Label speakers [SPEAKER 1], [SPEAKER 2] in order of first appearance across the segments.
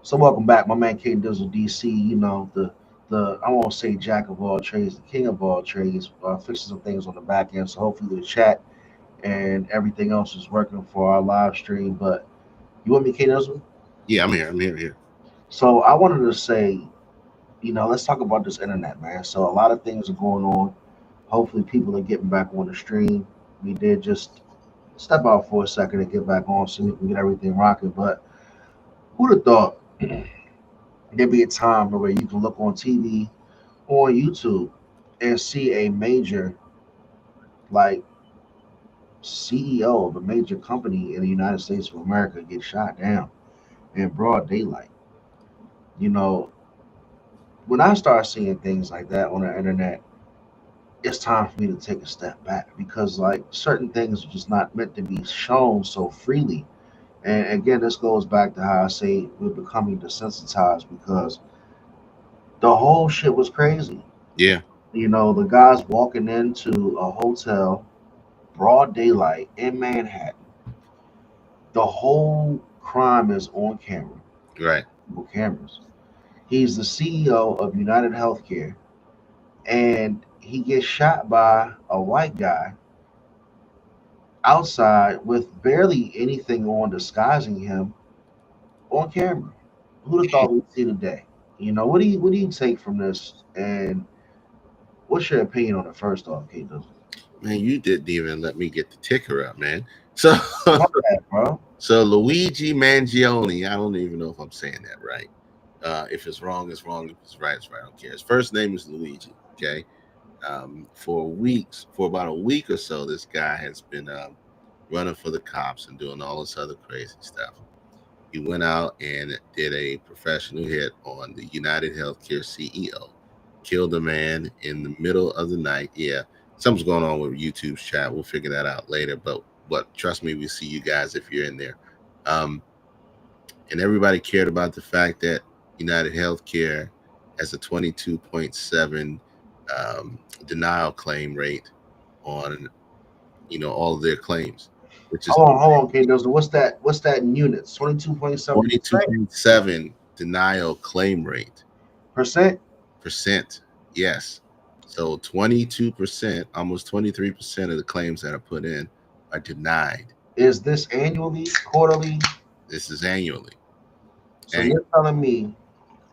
[SPEAKER 1] So welcome back, my man K Dizzle DC. You know the I won't say jack of all trades, the king of all trades. Fixing some things on the back end, so hopefully the chat and everything else is working for our live stream. But you want me, K Dizzle?
[SPEAKER 2] Yeah, I'm here. I'm here. Here.
[SPEAKER 1] So I wanted to say, let's talk about this internet, man. So a lot of things are going on. Hopefully people are getting back on the stream. We did just step out for a second and get back on so we can get everything rocking. But who'd have thought there'd be a time where you can look on TV or YouTube and see a major like CEO of a major company in the United States of America get shot down in broad daylight. You know, when I start seeing things like that on the internet, it's time for me to take a step back because like certain things are just not meant to be shown so freely. And again, this goes back to how I say we're becoming desensitized because the whole shit was crazy.
[SPEAKER 2] Yeah.
[SPEAKER 1] The guys walking into a hotel, broad daylight in Manhattan. The whole crime is on camera,
[SPEAKER 2] Right.
[SPEAKER 1] cameras. He's the CEO of United Healthcare, and he gets shot by a white guy outside with barely anything on disguising him on camera. Who'd have thought we'd see today? What do you take from this, and what's your opinion on it? First off, Kate?
[SPEAKER 2] Man, you didn't even let me get the ticker up, man. So,
[SPEAKER 1] My bad, bro.
[SPEAKER 2] so Luigi Mangione. I don't even know if I'm saying that right. If it's wrong, it's wrong. If it's right, it's right. I don't care. His first name is Luigi. Okay. For about a week or so, this guy has been running for the cops and doing all this other crazy stuff. He went out and did a professional hit on the United Healthcare CEO, killed a man in the middle of the night. Yeah, something's going on with YouTube's chat. We'll figure that out later. But trust me, we see you guys if you're in there. Um, and everybody cared about the fact that United Healthcare has a 22.7 denial claim rate on all of their claims, which is
[SPEAKER 1] Hold on, Kate. What's that in units? 22.7%.
[SPEAKER 2] 22.7 denial claim rate percent. Yes. So 22%, almost 23% of the claims that are put in are denied.
[SPEAKER 1] Is this annually, quarterly?
[SPEAKER 2] This is annually.
[SPEAKER 1] So
[SPEAKER 2] Annually.
[SPEAKER 1] you're telling me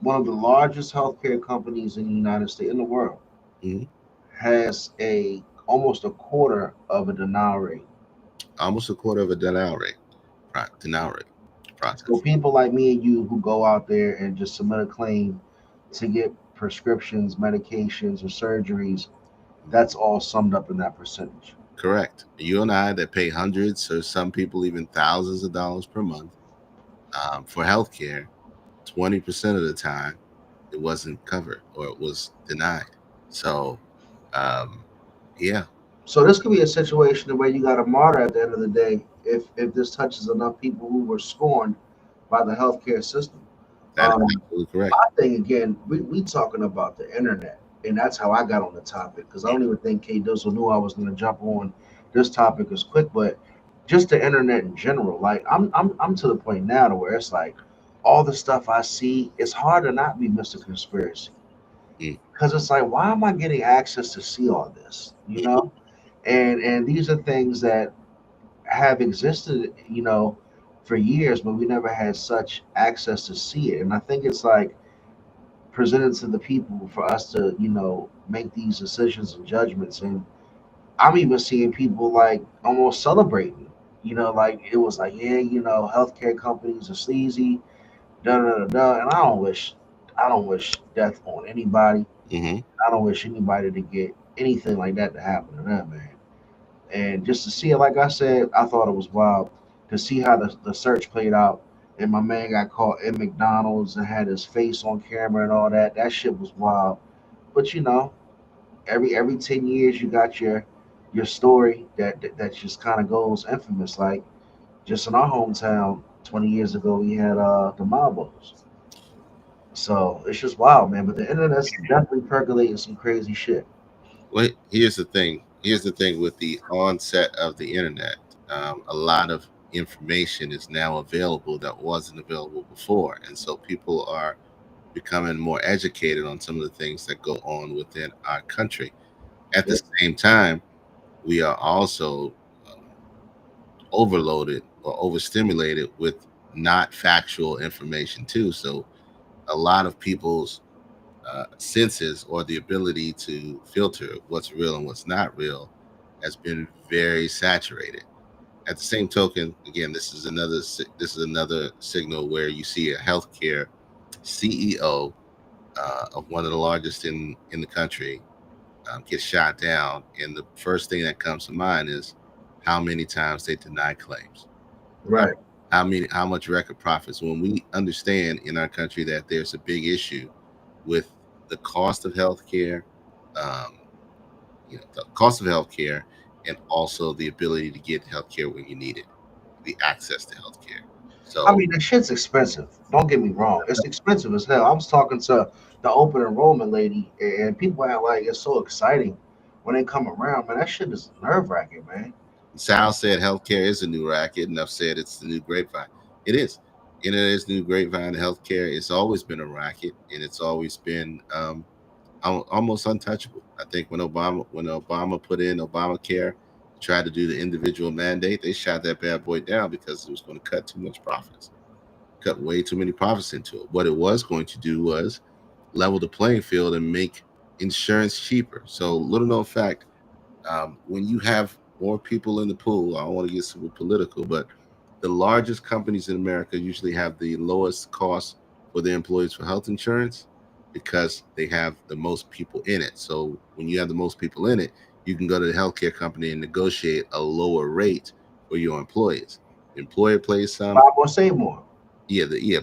[SPEAKER 1] one of the largest healthcare companies in the United States in the world
[SPEAKER 2] Mhm.
[SPEAKER 1] has a almost a quarter of a denial rate.
[SPEAKER 2] Almost a quarter of a denial rate
[SPEAKER 1] So
[SPEAKER 2] process.
[SPEAKER 1] people like me and you who go out there and just submit a claim to get prescriptions, medications, or surgeries, that's all summed up in that percentage.
[SPEAKER 2] Correct. You and I that pay hundreds or some people even thousands of dollars per month for healthcare, 20% of the time it wasn't covered or it was denied. So, um, yeah,
[SPEAKER 1] So this could be a situation where you got a martyr at the end of the day if this touches enough people who were scorned by the healthcare system.
[SPEAKER 2] that is
[SPEAKER 1] Um,
[SPEAKER 2] absolutely correct.
[SPEAKER 1] my thing again, we talking about the internet, and that's how I got on the topic because I don't even think K Dizzle knew I was going to jump on this topic as quick, but just the internet in general. Like I'm to the point now to where it's like all the stuff I see, it's hard to not be Mr. Conspiracy
[SPEAKER 2] Mm.
[SPEAKER 1] because it's like why am I getting access to see all this? And these are things that have existed, for years, but we never had such access to see it. And I think it's like presented to the people for us to, make these decisions and judgments. And I'm even seeing people like almost celebrating, like it was like, yeah, healthcare companies are sleazy, da da da da. And I don't wish death on anybody.
[SPEAKER 2] Hmm.
[SPEAKER 1] I don't wish anybody to get anything like that to happen to them, man. And just to see it, like I said, I thought it was wild to see how the search played out. And my man got caught in McDonald's and had his face on camera and all that. That shit was wild. But every 10 years you got your story that just kind of goes infamous. Like just in our hometown, 20 years ago, we had the Malbos. So it's just wild, man. But the internet's definitely percolating some crazy shit.
[SPEAKER 2] Well, here's the thing. Here's the thing with the onset of the internet. A lot of information is now available that wasn't available before. And so people are becoming more educated on some of the things that go on within our country. At the
[SPEAKER 1] Yep.
[SPEAKER 2] same time, we are also um, overloaded or overstimulated with not factual information too. So a lot of people's senses or the ability to filter what's real and what's not real has been very saturated. At the same token, again, this is another signal where you see a healthcare CEO of one of the largest in the country get shot down, and the first thing that comes to mind is how many times they deny claims, right?
[SPEAKER 1] Right.
[SPEAKER 2] How much record profits. When we understand in our country that there's a big issue with the cost of healthcare, um, the cost of healthcare, and also the ability to get healthcare when you need it, the access to healthcare.
[SPEAKER 1] I
[SPEAKER 2] So
[SPEAKER 1] mean, the shit's expensive. Don't get me wrong. It's expensive as hell. I was talking to the open enrollment lady, and people act like it's so exciting when they come around. Man, that shit is nerve wracking, man.
[SPEAKER 2] Sal said healthcare is a new racket, and I've said it's the new grapevine. It is. And it is new grapevine healthcare. It's always been a racket, and it's always been almost untouchable. I think when Obama put in Obamacare, tried to do the individual mandate, they shot that bad boy down because it was going to cut too much profits, cut way too many profits into it. What it was going to do was level the playing field and make insurance cheaper. So little known fact, when you have more people in the pool, I don't want to get super political, but the largest companies in America usually have the lowest cost for their employees for health insurance because they have the most people in it. So when you have the most people in it, you can go to the healthcare company and negotiate a lower rate for your employees. The employer pays
[SPEAKER 1] Buy
[SPEAKER 2] some,
[SPEAKER 1] more, save more.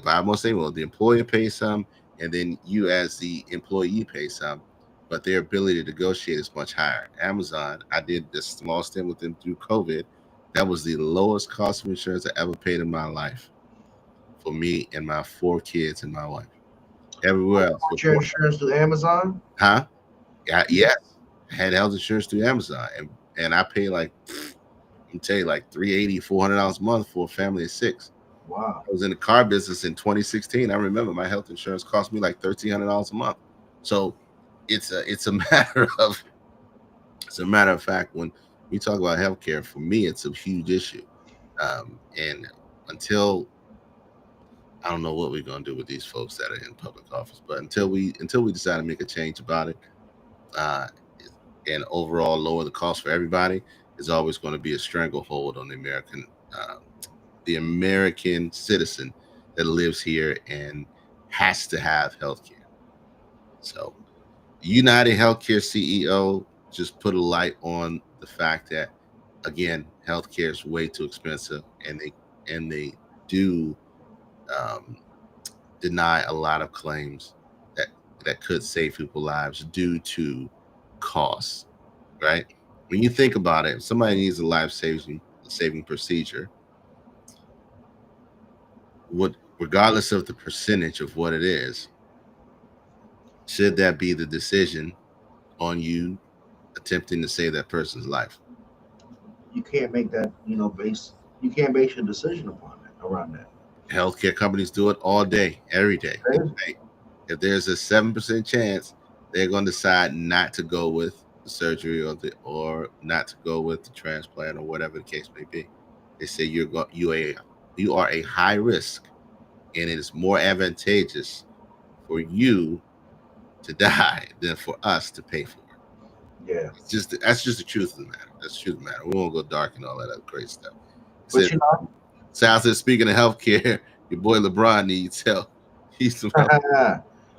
[SPEAKER 2] buy more, say more. The employer pays some, and then you as the employee pay some, but their ability to negotiate is much higher. Amazon, I did this small stint with them through COVID. That was the lowest cost of insurance I ever paid in my life for me and my four kids and my wife. Everywhere else
[SPEAKER 1] Put your
[SPEAKER 2] before,
[SPEAKER 1] insurance through Amazon.
[SPEAKER 2] huh? Yeah,
[SPEAKER 1] You,
[SPEAKER 2] yes. I had health insurance through Amazon, and I pay like I can tell you like 380, $400 a month for a family of six.
[SPEAKER 1] wow.
[SPEAKER 2] I was in the car business in 2016. I remember my health insurance cost me like $1,300 a month. So it's a matter of fact when we talk about healthcare. For me, it's a huge issue, and until I don't know what we're gonna do with these folks that are in public office, but until we decide to make a change about it, uh, and overall lower the cost for everybody, is always going to be a stranglehold on uh, the American citizen that lives here and has to have health care. So, United Healthcare CEO just put a light on the fact that again, healthcare is way too expensive, and they do um, deny a lot of claims that could save people lives due to costs. Right? When you think about it, if somebody needs a life saving procedure, what regardless of the percentage of what it is, should that be the decision on you attempting to save that person's life?
[SPEAKER 1] You can't make that. Base. You can't base your decision upon that. Around that.
[SPEAKER 2] Healthcare companies do it all day, every day. They
[SPEAKER 1] Crazy.
[SPEAKER 2] say if there's a 7% chance, they're going to decide not to go with the surgery or not to go with the transplant or whatever the case may be. They say you are a high risk, and it is more advantageous for you to die than for us to pay for it.
[SPEAKER 1] Yeah.
[SPEAKER 2] That's just the truth of the matter. That's the truth of the matter. We won't go dark and all that other crazy stuff. He
[SPEAKER 1] But
[SPEAKER 2] said,
[SPEAKER 1] you know,
[SPEAKER 2] Sal said, speaking of healthcare, your boy LeBron needs help. He's some help.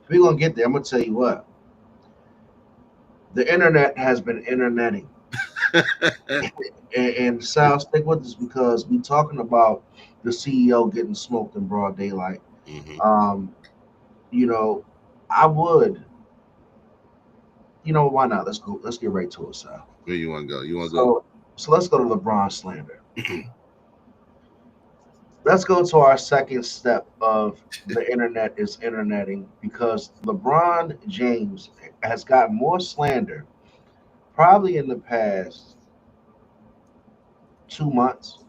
[SPEAKER 1] we're gonna get there. I'm gonna tell you what. The internet has been interneting, and Sal, stick with us because we talking about the CEO getting smoked in broad daylight.
[SPEAKER 2] Hmm.
[SPEAKER 1] Um, you know, I would. Why not? Let's go. Let's get right to it, Sal.
[SPEAKER 2] Where you want to go? You want to
[SPEAKER 1] So, let's go to LeBron slander.
[SPEAKER 2] go?
[SPEAKER 1] Let's go to our second step of the internet is interneting because LeBron James has got more slander probably in the past 2 months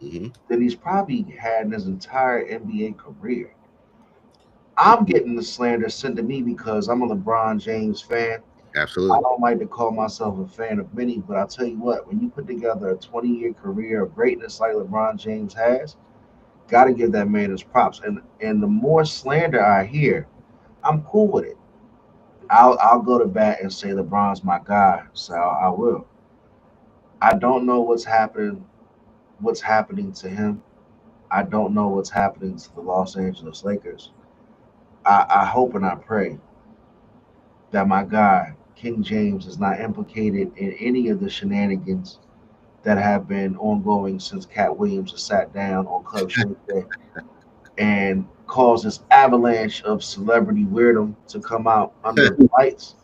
[SPEAKER 1] than he's probably had in his entire NBA career. I'm getting the slander sent to me because I'm a LeBron James fan. I
[SPEAKER 2] Absolutely.
[SPEAKER 1] don't like to call myself a fan of many, but I'll tell you what, when you put together a 20-year career of greatness like LeBron James has, got to give that man his props. And the more slander I hear, I'm cool with it. I'll go to bat and say LeBron's my guy, so I will. I don't know what's happening to him. I don't know what's happening to the Los Angeles Lakers. I hope and I pray that my guy King James is not implicated in any of the shenanigans that have been ongoing since Cat Williams has sat down on Club Shay and caused this avalanche of celebrity weirdom to come out under the lights.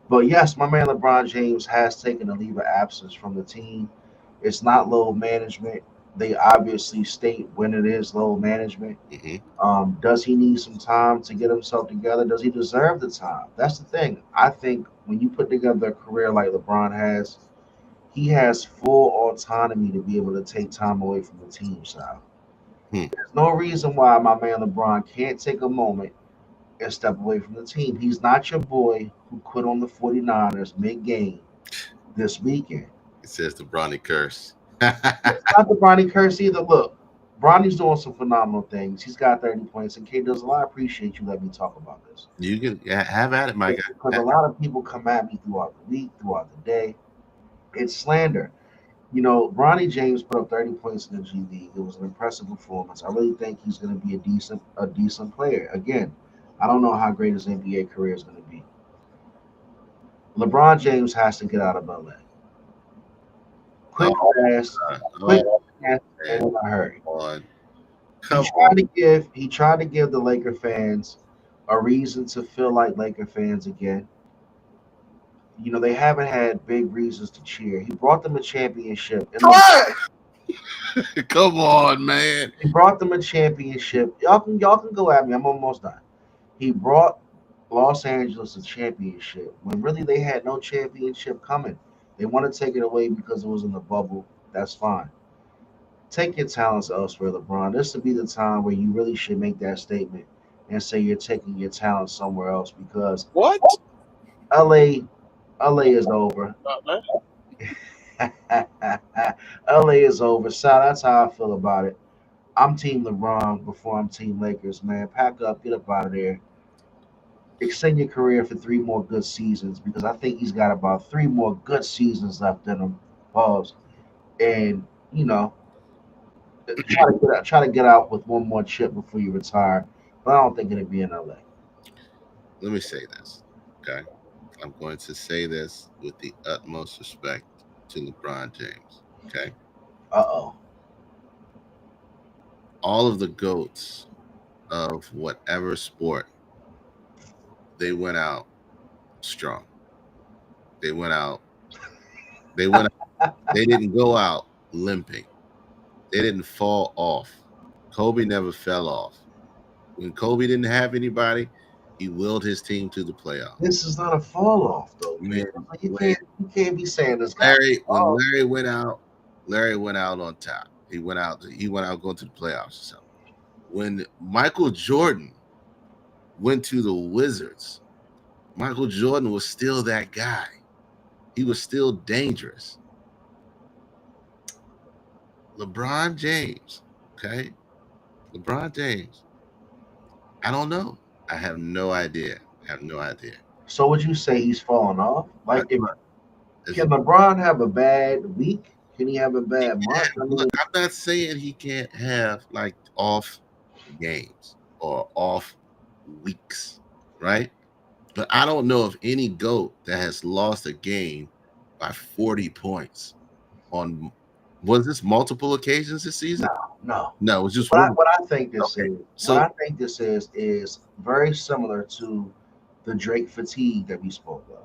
[SPEAKER 1] But yes, my man LeBron James has taken a leave of absence from the team. It's not low management. They obviously state when it is low management.
[SPEAKER 2] Hmm.
[SPEAKER 1] Does he need some time to get himself together? Does he deserve the time? That's the thing. I think when you put together a career like LeBron has, he has full autonomy to be able to take time away from the team side.
[SPEAKER 2] Hmm.
[SPEAKER 1] There's no reason why my man LeBron can't take a moment and step away from the team. He's not your boy who quit on the 49ers mid game this weekend.
[SPEAKER 2] It says the Bronny curse.
[SPEAKER 1] It's not the Bronny curse either. Look, Bronny's doing some phenomenal things. He's got 30 points. And K does a lot. I appreciate you letting me talk about this.
[SPEAKER 2] You can have at it, my guy.
[SPEAKER 1] Because a lot of people come at me throughout the week, throughout the day. It's slander. You know, Bronny James put up 30 points in the G League. It was an impressive performance. I really think he's going to be a decent player. Again, I don't know how great his NBA career is going to be. LeBron James has to get out of LA. Quick,
[SPEAKER 2] Oh,
[SPEAKER 1] fast, quick,
[SPEAKER 2] oh
[SPEAKER 1] fast, and
[SPEAKER 2] man,
[SPEAKER 1] in a hurry.
[SPEAKER 2] on.
[SPEAKER 1] He
[SPEAKER 2] Come on.
[SPEAKER 1] tried to give the Laker fans a reason to feel like Laker fans again. You know, they haven't had big reasons to cheer. He brought them a championship. And look,
[SPEAKER 2] Come on, man.
[SPEAKER 1] he brought them a championship. Y'all can go at me. I'm almost done. He brought Los Angeles a championship when really they had no championship coming. They want to take it away because it was in the bubble. That's fine. Take your talents elsewhere, LeBron. This would be the time where you really should make that statement and say you're taking your talents somewhere else because
[SPEAKER 3] What?
[SPEAKER 1] LA LA is over.
[SPEAKER 3] Man.
[SPEAKER 1] LA is over. So that's how I feel about it. I'm Team LeBron before I'm Team Lakers, man. Pack up, get up out of there. Extend your career for three more good seasons because I think he's got about three more good seasons left in him. Pause. And you know, try to get out with one more chip before you retire. But I don't think it'll be in LA.
[SPEAKER 2] Let me say this. Okay. I'm going to say this with the utmost respect to LeBron James. Okay.
[SPEAKER 1] Uh-oh.
[SPEAKER 2] All of the GOATs of whatever sport, they went out strong. They went out, they went they didn't go out limping. They didn't fall off. Kobe never fell off. When Kobe didn't have anybody, he willed his team to the playoffs.
[SPEAKER 1] This is not a fall off though,
[SPEAKER 2] When
[SPEAKER 1] man. Like, You
[SPEAKER 2] when
[SPEAKER 1] can't you can't be saying this guy.
[SPEAKER 2] When
[SPEAKER 1] Oh,
[SPEAKER 2] Larry went out on top. He went out going to the playoffs or something. When Michael Jordan went to the Wizards, Michael Jordan was still that guy. He was still dangerous. LeBron James, okay? LeBron James. I don't know. I have no idea. I have no idea.
[SPEAKER 1] so would you say he's falling off?
[SPEAKER 2] I,
[SPEAKER 1] Like, if
[SPEAKER 2] is
[SPEAKER 1] can
[SPEAKER 2] it,
[SPEAKER 1] LeBron have a bad week? Can he have a bad month? I
[SPEAKER 2] look,
[SPEAKER 1] mean,
[SPEAKER 2] I'm not saying he can't have like off games or off weeks, right? But I don't know of any GOAT that has lost a game by 40 points on, was this multiple occasions this season?
[SPEAKER 1] no, no.
[SPEAKER 2] No, it was just
[SPEAKER 1] What I,
[SPEAKER 2] one.
[SPEAKER 1] what I think this
[SPEAKER 2] Okay.
[SPEAKER 1] is, what
[SPEAKER 2] So
[SPEAKER 1] I think this is very similar to the Drake fatigue that we spoke of.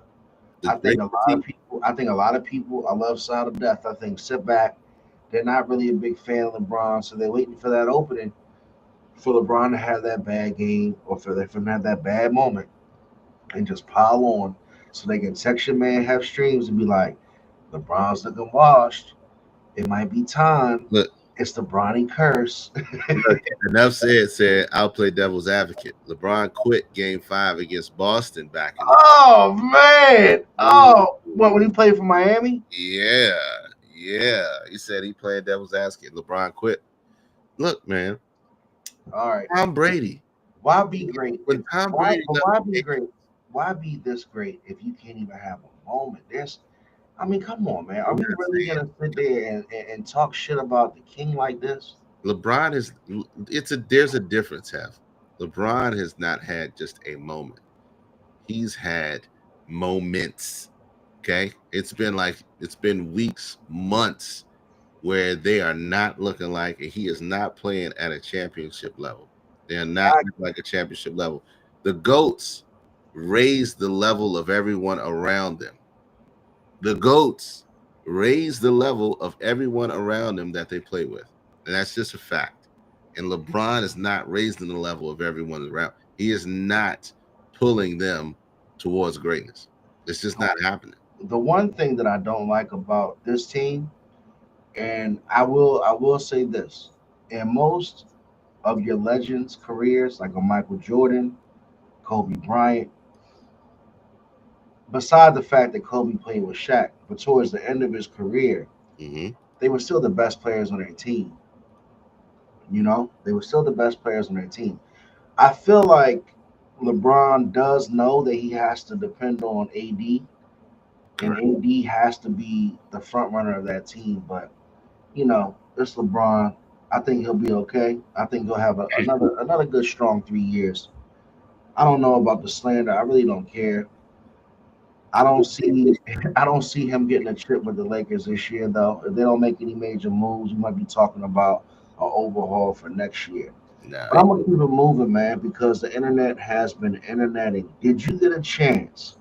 [SPEAKER 2] the
[SPEAKER 1] I think
[SPEAKER 2] Drake
[SPEAKER 1] a lot of
[SPEAKER 2] fatigue,
[SPEAKER 1] people. I think a lot of people. I love Side of Death. I think sit back. They're not really a big fan of LeBron, so they're waiting for that opening for LeBron to have that bad game or for him to have that bad moment and just pile on, so they can text your man, have streams, and be like, LeBron's looking washed. It might be time.
[SPEAKER 2] look,
[SPEAKER 1] It's the Bronny curse.
[SPEAKER 2] Look, enough said, I'll play devil's advocate. LeBron quit game 5 against Boston back in the
[SPEAKER 1] Oh man! Oh, what, when he
[SPEAKER 2] Ooh,
[SPEAKER 1] played for Miami?
[SPEAKER 2] yeah, yeah. He said he played devil's advocate. LeBron quit. Look, man,
[SPEAKER 1] All right.
[SPEAKER 2] Tom Brady.
[SPEAKER 1] Why be great if
[SPEAKER 2] When Tom
[SPEAKER 1] why?
[SPEAKER 2] Brady
[SPEAKER 1] But
[SPEAKER 2] left
[SPEAKER 1] why
[SPEAKER 2] the
[SPEAKER 1] be
[SPEAKER 2] game,
[SPEAKER 1] great? Why be this great if you can't even have a moment? I mean, come on, man. Are
[SPEAKER 2] I'm
[SPEAKER 1] we
[SPEAKER 2] not
[SPEAKER 1] really
[SPEAKER 2] saying
[SPEAKER 1] gonna sit there and talk shit about the king like this?
[SPEAKER 2] LeBron is there's a difference, Have. LeBron has not had just a moment. He's had moments. Okay. It's been weeks, months where they are not looking like, and he is not playing at a championship level. They are not
[SPEAKER 1] I,
[SPEAKER 2] like a championship level. The GOATs raise the level of everyone around them. The GOATs raise the level of everyone around them that they play with. And that's just a fact. And LeBron is not raising the level of everyone around. He is not pulling them towards greatness. It's just not happening.
[SPEAKER 1] the one thing that I don't like about this team, and I will say this, in most of your legends' careers, like a Michael Jordan, Kobe Bryant, beside the fact that Kobe played with Shaq, but towards the end of his career,
[SPEAKER 2] Hmm.
[SPEAKER 1] they were still the best players on their team. They were still the best players on their team. I feel like LeBron does know that he has to depend on AD, and
[SPEAKER 2] Correct.
[SPEAKER 1] AD has to be the front runner of that team. But it's LeBron. I think he'll be okay. I think he'll have another good strong 3 years. I don't know about the slander. I really don't care. I don't see I don't see him getting a trip with the Lakers this year though. If they don't make any major moves, we might be talking about an overhaul for next year.
[SPEAKER 2] Nah,
[SPEAKER 1] But I'm gonna keep it moving, man, because the internet has been interneting. Did you get a chance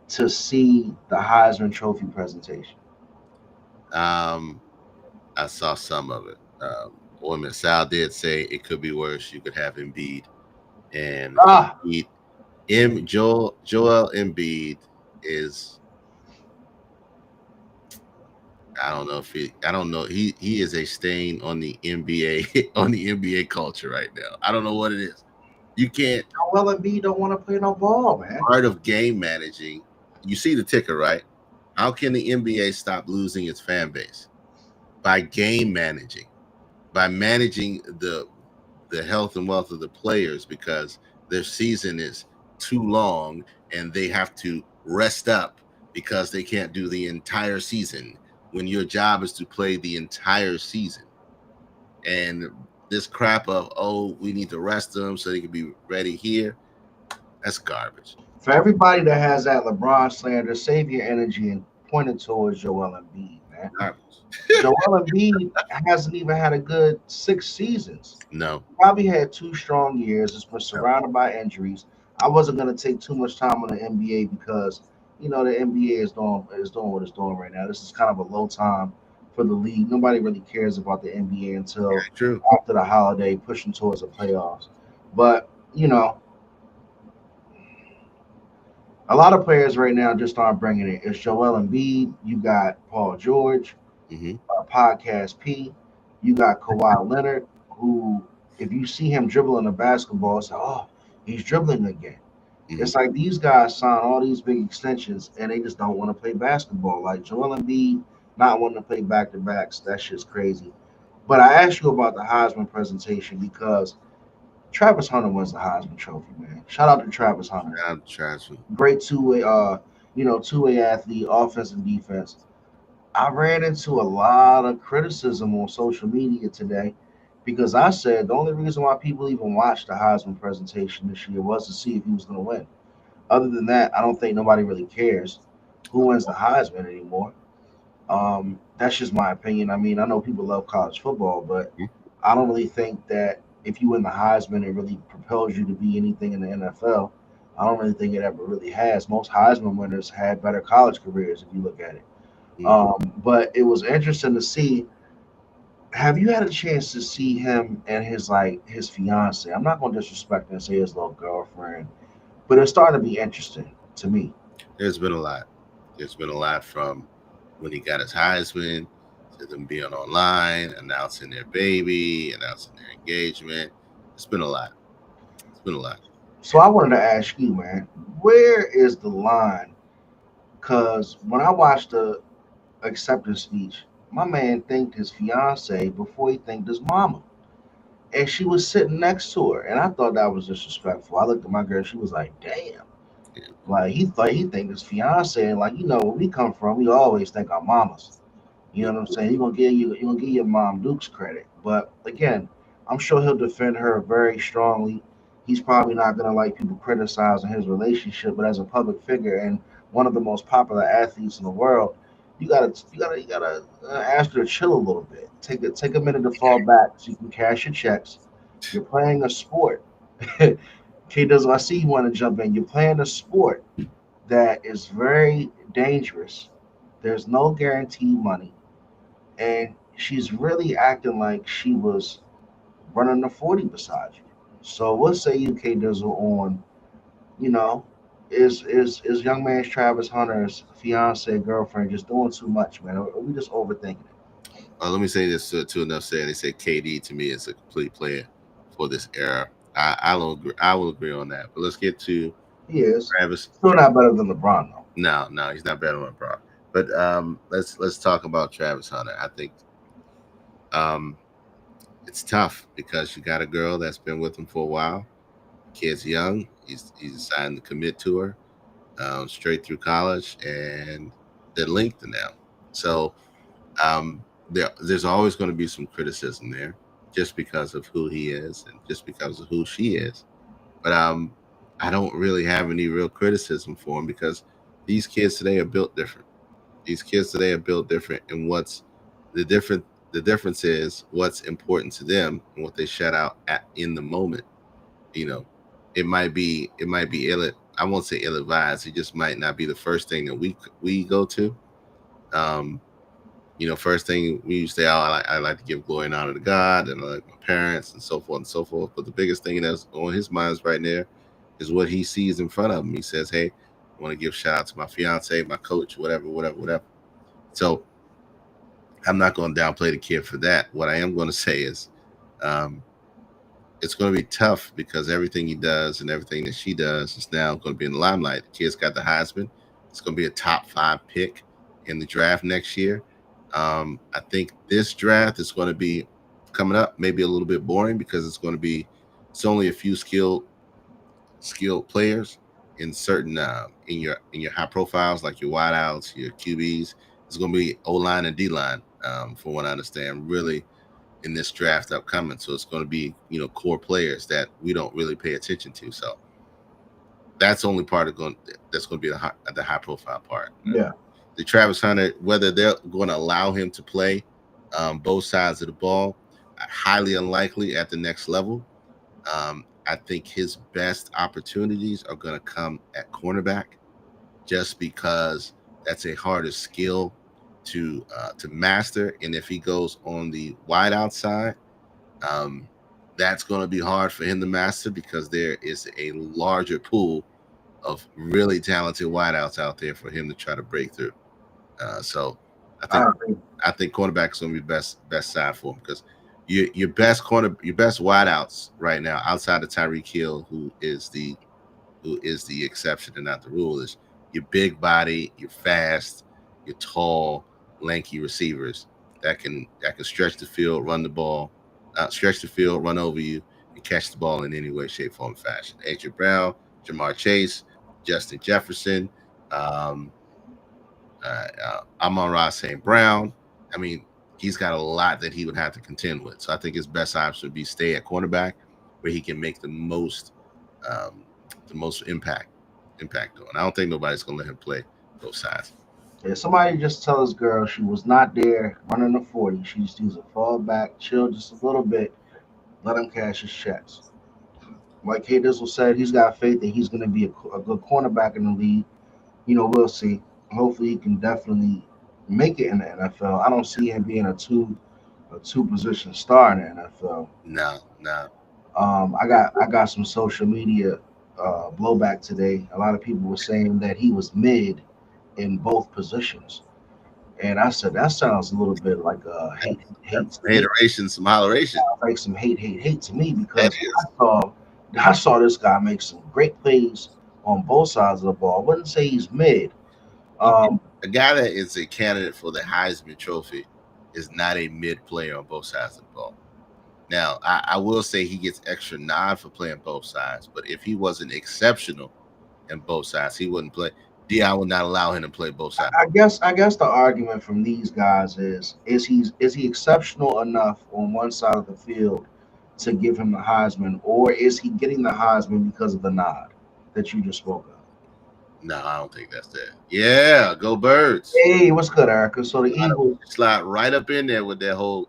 [SPEAKER 1] to see the Heisman Trophy presentation?
[SPEAKER 2] um, I saw some of it. Woman Sal did say it could be worse. You could have Embiid and
[SPEAKER 1] Ah,
[SPEAKER 2] Embiid. Joel Embiid is, I don't know if I don't know. He is a stain on the NBA on the NBA culture right now. I don't know what it is. You can't
[SPEAKER 1] Joel Embiid don't want to play no ball, man.
[SPEAKER 2] part of game managing. You see the ticker, right? How can the NBA stop losing its fan base? By game managing, by managing the health and wealth of the players, because their season is too long and they have to rest up because they can't do the entire season when your job is to play the entire season. And this crap of, oh, we need to rest them so they can be ready here, that's garbage.
[SPEAKER 1] For everybody that has that LeBron slander, save your energy and point it towards Joel Embiid, man.
[SPEAKER 2] Garbage.
[SPEAKER 1] Joel Embiid hasn't even had a good 6 seasons.
[SPEAKER 2] No,
[SPEAKER 1] Probably had 2 strong years. Has been
[SPEAKER 2] no.
[SPEAKER 1] surrounded by injuries. I wasn't gonna take too much time on the NBA because the NBA is doing what it's doing right now. This is kind of a low time for the league. Nobody really cares about the NBA until
[SPEAKER 2] True.
[SPEAKER 1] after the holiday, pushing towards the playoffs. But a lot of players right now just aren't bringing it. It's Joel Embiid. You got Paul George,
[SPEAKER 2] Hmm.
[SPEAKER 1] Podcast P. You got Kawhi Leonard, who, if you see him dribbling a basketball, it's like, oh, he's dribbling again.
[SPEAKER 2] Hmm.
[SPEAKER 1] It's like these guys sign all these big extensions and they just don't want to play basketball. Like Joel Embiid not wanting to play back to backs, that shit's crazy. But I asked you about the Heisman presentation because Travis Hunter wins the Heisman Trophy, man. Shout out to Travis Hunter.
[SPEAKER 2] I'm transferring.
[SPEAKER 1] Great two-way athlete, offense and defense. I ran into a lot of criticism on social media today because I said the only reason why people even watched the Heisman presentation this year was to see if he was going to win. Other than that, I don't think nobody really cares who wins the Heisman anymore. That's just my opinion. I mean, I know people love college football, but I don't really think that if you win the Heisman, it really propels you to be anything in the NFL. I don't really think it ever really has. Most Heisman winners had better college careers if you look at it.
[SPEAKER 2] Mhm.
[SPEAKER 1] But it was interesting to see. Have you had a chance to see him and his fiance? I'm not going to disrespect and say his little girlfriend, but it's starting to be interesting to me.
[SPEAKER 2] There's been a lot. There's been a lot from when he got his Heisman to them being online, announcing their baby, announcing their engagement. It's been a lot. It's been a lot.
[SPEAKER 1] So
[SPEAKER 2] And
[SPEAKER 1] I wanted to ask you, man, where is the line? Because when I watched the acceptance speech, my man thanked his fiance before he thanked his mama. And she was sitting next to her. And I thought that was disrespectful. I looked at my girl, she was like, damn.
[SPEAKER 2] yeah,
[SPEAKER 1] Like he thought he thanked his fiance. And like, where we come from, we always thank our mamas. You know what I'm saying? You're gonna give your mom Duke's credit. But again, I'm sure he'll defend her very strongly. He's probably not gonna like people criticizing his relationship, but as a public figure and one of the most popular athletes in the world, you gotta ask her to chill a little bit. Take a minute to fall back so you can cash your checks. You're playing a sport. K does I see you want to jump in. You're playing a sport that is very dangerous. There's no guaranteed money, and she's really acting like she was running the 40 beside you. So what say you, K Dizzle, on, you know, is young man Travis Hunter's fiance girlfriend just doing too much, man? Or are we just overthinking it?
[SPEAKER 2] let me say this to enough said. They say KD to me is a complete player for this era. I will agree. I will agree on that. But let's get to
[SPEAKER 1] He is.
[SPEAKER 2] Travis.
[SPEAKER 1] Still not better than LeBron though.
[SPEAKER 2] No, no, he's not better than LeBron. But let's talk about Travis Hunter. I think um, it's tough because you got a girl that's been with him for a while. Kid's young. He's deciding to commit to her straight through college, and they're linked now. So there's always going to be some criticism there, just because of who he is and just because of who she is. But I don't really have any real criticism for him because these kids today are built different. These kids today are built different, and what's the different the difference is what's important to them and what they shut out at in the moment. You know, it might be ill. I won't say ill advised. It just might not be the first thing that we go to. Um, first thing we used to say, oh, I like to give glory and honor to God and I like my parents and so forth and so forth. But the biggest thing that's on his minds right now is what he sees in front of him. He says, hey, I want to give shout out to my fiance, my coach, whatever, whatever, whatever. So I'm not going to downplay the kid for that. What I am going to say is um, it's going to be tough because everything he does and everything that she does is now going to be in the limelight. The kid's got the Heisman. It's going to be a top 5 pick in the draft next year. I think this draft is going to be coming up maybe a little bit boring because it's only a few skilled players in certain in your high profiles like your wideouts, your QBs. It's going to be O line and D line, from what I understand, really in this draft upcoming. So it's going to be core players that we don't really pay attention to. So that's only part of that's going to be the high profile part.
[SPEAKER 1] Yeah.
[SPEAKER 2] The Travis Hunter, whether they're going to allow him to play both sides of the ball, highly unlikely at the next level. I think his best opportunities are going to come at cornerback, just because that's a harder skill to master. And if he goes on the wide outside, um, that's going to be hard for him to master because there is a larger pool of really talented wideouts out there for him to try to break through. So I
[SPEAKER 1] I
[SPEAKER 2] think
[SPEAKER 1] agree.
[SPEAKER 2] I think cornerback is going to be best side for him because your best wideouts right now outside of Tyreek Hill, who is the exception and not the rule, is your big body, you're fast, you're tall, lanky receivers that can stretch the field, run the ball, stretch the field, run over you, and catch the ball in any way, shape, form, fashion. AJ Brown, Jamar Chase, Justin Jefferson, um, Amon-Ra St. Brown. I mean, he's got a lot that he would have to contend with. So I think his best option would be stay at cornerback, where he can make um, the most impact on. I don't think nobody's gonna let him play both sides.
[SPEAKER 1] Yeah, somebody just tell this girl she was not there running the 40. She just needs to fall back, chill just a little bit, let him cash his checks. Like K Dizzle said, he's got faith that he's going to be a good cornerback in the league. We'll see. Hopefully, he can definitely make it in the NFL. I don't see him being a two position star in the NFL.
[SPEAKER 2] No, no.
[SPEAKER 1] I got some social media blowback today. A lot of people were saying that he was mid in both positions. And I said that sounds a little bit like
[SPEAKER 2] That's some hateration, some holleration.
[SPEAKER 1] like some hate to me
[SPEAKER 2] That
[SPEAKER 1] because
[SPEAKER 2] is.
[SPEAKER 1] I saw this guy make some great plays on both sides of the ball. I wouldn't say he's mid.
[SPEAKER 2] A guy that is a candidate for the Heisman Trophy is not a mid player on both sides of the ball. Now, I will say he gets extra nod for playing both sides, but if he wasn't exceptional in both sides, he wouldn't play. Dion would not allow him to play both sides.
[SPEAKER 1] I guess the argument from these guys is he exceptional enough on one side of the field to give him the Heisman, or is he getting the Heisman because of the nod that you just spoke of?
[SPEAKER 2] No, I don't think that's that. Yeah, go Birds.
[SPEAKER 1] Hey, what's good, Erica? So the Eagles
[SPEAKER 2] Slide right up in there with that whole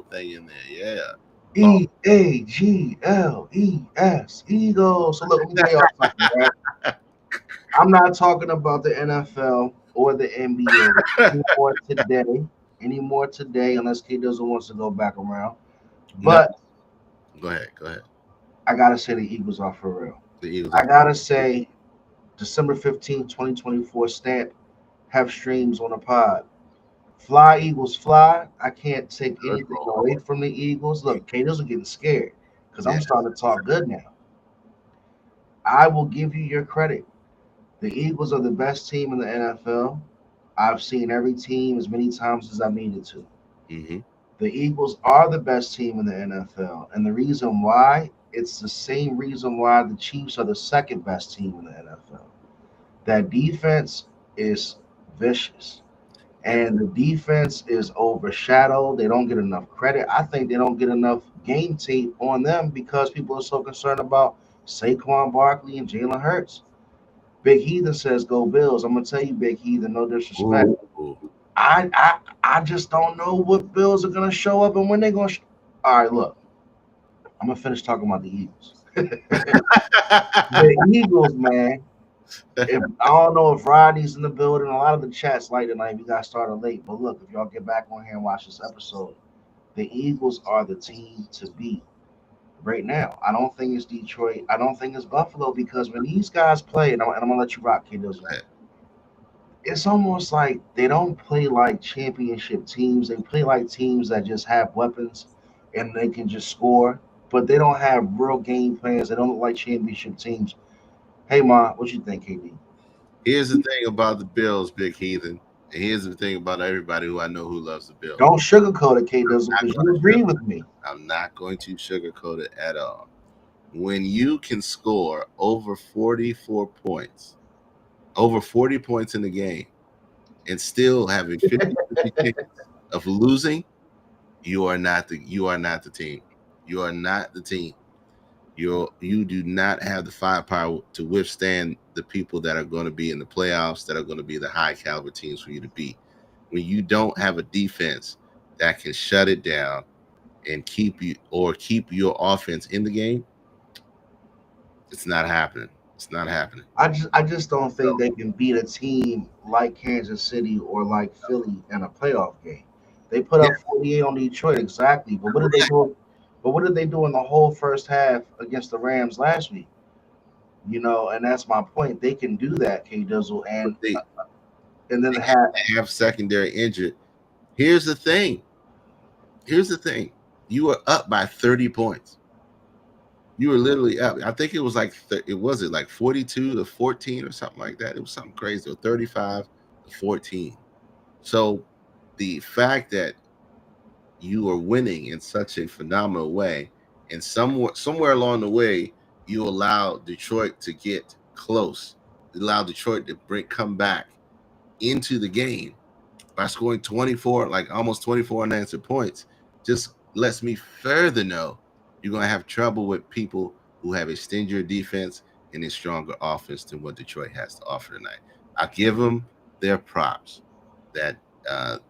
[SPEAKER 2] thing in there. Yeah.
[SPEAKER 1] EAGLES Eagles. So look, let me tell y'all something, right? I'm not talking about the NFL or the NBA anymore today, unless K Dizzle wants to go back around. But
[SPEAKER 2] Go ahead.
[SPEAKER 1] I gotta say the Eagles are for real.
[SPEAKER 2] The Eagles.
[SPEAKER 1] I gotta say December 15th, 2024 stamp have streams on the pod. Fly Eagles fly. I can't take anything away from the Eagles. Look, K Dizzle getting scared because I'm starting to talk good now. I will give you your credit. The Eagles are the best team in the NFL. I've seen every team as many times as I needed to.
[SPEAKER 2] Mm-hmm.
[SPEAKER 1] The Eagles are the best team in the NFL. And the reason why, it's the same reason why the Chiefs are the second best team in the NFL. That defense is vicious. And the defense is overshadowed. They don't get enough credit. I think they don't get enough game tape on them because people are so concerned about Saquon Barkley and Jalen Hurts. Big Heathen says go Bills. I'm gonna tell you, Big Heathen, no disrespect.
[SPEAKER 2] Ooh.
[SPEAKER 1] I just don't know what Bills are gonna show up and when they're gonna. All right, look, I'm gonna finish talking about the Eagles. The Eagles, man. I don't know if Rodney's in the building. A lot of the chats late tonight. We got started late, but look, if y'all get back on here and watch this episode, the Eagles are the team to beat right now. I don't think it's Detroit. I don't think it's Buffalo because when these guys play, and I'm gonna let you rock, kiddos. It's almost like they don't play like championship teams. They play like teams that just have weapons and they can just score, but they don't have real game plans. They don't look like championship teams. Hey, Ma, what you think, KD?
[SPEAKER 2] Here's the thing about the Bills, Big Heathen. And here's the thing about everybody who I know who loves the Bills.
[SPEAKER 1] Don't sugarcoat it, KD, because you agree with me.
[SPEAKER 2] I'm not going to sugarcoat it at all. When you can score over 44 points, over 40 points in the game, and still having 50 of losing, you are not the team. You are not the team. You do not have the firepower to withstand the people that are going to be in the playoffs, that are going to be the high caliber teams for you to beat. When you don't have a defense that can shut it down and keep your offense in the game, it's not happening. It's not happening.
[SPEAKER 1] I just don't think they can beat a team like Kansas City or like Philly in a playoff game. They put up 48 on Detroit, exactly. But what did they do? But what did they do in the whole first half against the Rams last week? You know, and that's my point. They can do that, K Dizzle, and then
[SPEAKER 2] have secondary injured. Here's the thing. You are up by 30 points. You were literally up. I think it was like 42 to 14 or something like that. It was something crazy. Or 35 to 14. So the fact that you are winning in such a phenomenal way, and somewhere along the way, you allow Detroit to get close. You allow Detroit to come back into the game by scoring 24, like almost 24 unanswered points. Just lets me further know you're going to have trouble with people who have a stingier defense and a stronger offense than what Detroit has to offer tonight. I give them their props that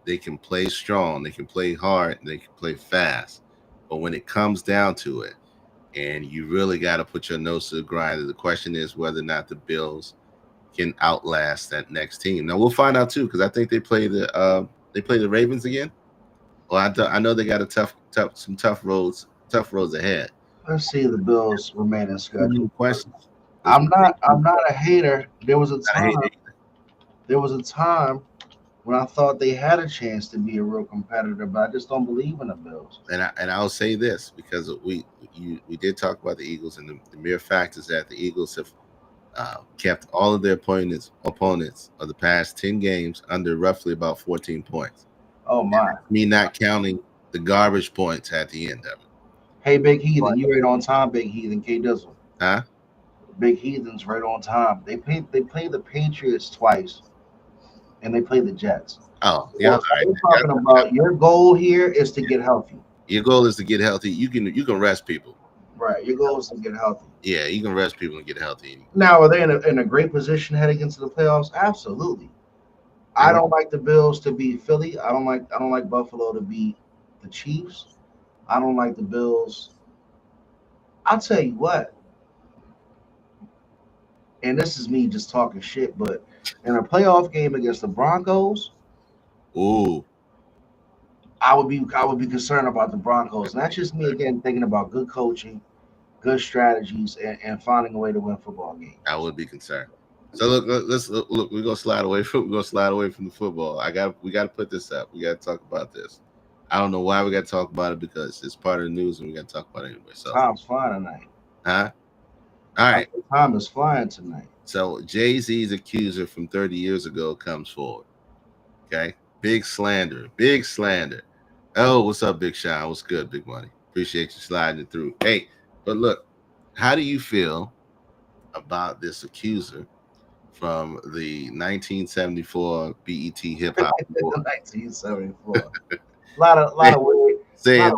[SPEAKER 2] they can play strong, they can play hard, they can play fast. But when it comes down to it, and you really got to put your nose to the grind, the question is whether or not the Bills can outlast that next team. Now we'll find out too, because I think they play the Ravens again. Well, I know they got some tough roads ahead.
[SPEAKER 1] Let's see the Bills remaining schedule.
[SPEAKER 2] Questions?
[SPEAKER 1] I'm not a hater. There was a time when I thought they had a chance to be a real competitor, but I just don't believe in the Bills.
[SPEAKER 2] And I'll say this because we did talk about the Eagles, and the mere fact is that the Eagles have kept all of their opponents of the past 10 games under roughly about 14 points.
[SPEAKER 1] Oh my!
[SPEAKER 2] Me not counting the garbage points at the end of it.
[SPEAKER 1] Hey, Big Heathen, you right on time, Big Heathen. K Dizzle,
[SPEAKER 2] Huh?
[SPEAKER 1] Big Heathen's right on time. They play the Patriots twice, and they play the Jets.
[SPEAKER 2] Oh, yeah.
[SPEAKER 1] So
[SPEAKER 2] All right.
[SPEAKER 1] we're talking about your goal here is to get healthy.
[SPEAKER 2] Your goal is to get healthy. You can rest people.
[SPEAKER 1] Right. Your goal is to get healthy.
[SPEAKER 2] Yeah, you can rest people and get healthy.
[SPEAKER 1] Now, are they in a great position heading into the playoffs? Absolutely. I
[SPEAKER 2] And
[SPEAKER 1] don't like the Bills to beat Philly. I don't like Buffalo to beat the Chiefs. I don't like the Bills. I'll tell you what, and this is me just talking shit, but in a playoff game against the Broncos,
[SPEAKER 2] ooh,
[SPEAKER 1] I would be concerned about the Broncos. And that's just me again thinking about good coaching, good strategies, and finding a way to win football games.
[SPEAKER 2] I would be concerned. So look. We're gonna slide away from the football. We got to put this up. We got to talk about this. I don't know why we got to talk about it because it's part of the news and we got to talk about it anyway. So,
[SPEAKER 1] Time's flying tonight.
[SPEAKER 2] huh? All right.
[SPEAKER 1] Time is flying tonight.
[SPEAKER 2] So Jay-Z's accuser from 30 years ago comes forward. Okay, big slander, big slander. Oh, what's up, Big Sean? What's good, Big Money? Appreciate you sliding it through. Hey, but look, how do you feel about this accuser from the 1974 BET Hip Hop Award?
[SPEAKER 1] 1974. A
[SPEAKER 2] Saying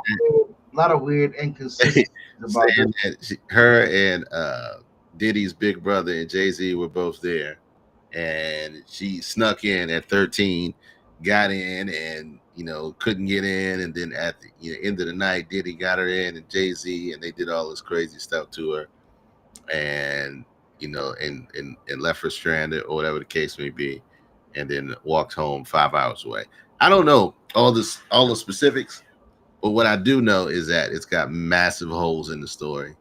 [SPEAKER 1] lot of weird inconsistencies about
[SPEAKER 2] saying
[SPEAKER 1] this.
[SPEAKER 2] that her and Diddy's big brother and Jay-Z were both there, and she snuck in at 13, got in, and couldn't get in, and then at the end of the night, Diddy got her in, and Jay-Z, and they did all this crazy stuff to her, and and left her stranded or whatever the case may be, and then walked home 5 hours away. I don't know all the specifics, but what I do know is that it's got massive holes in the story,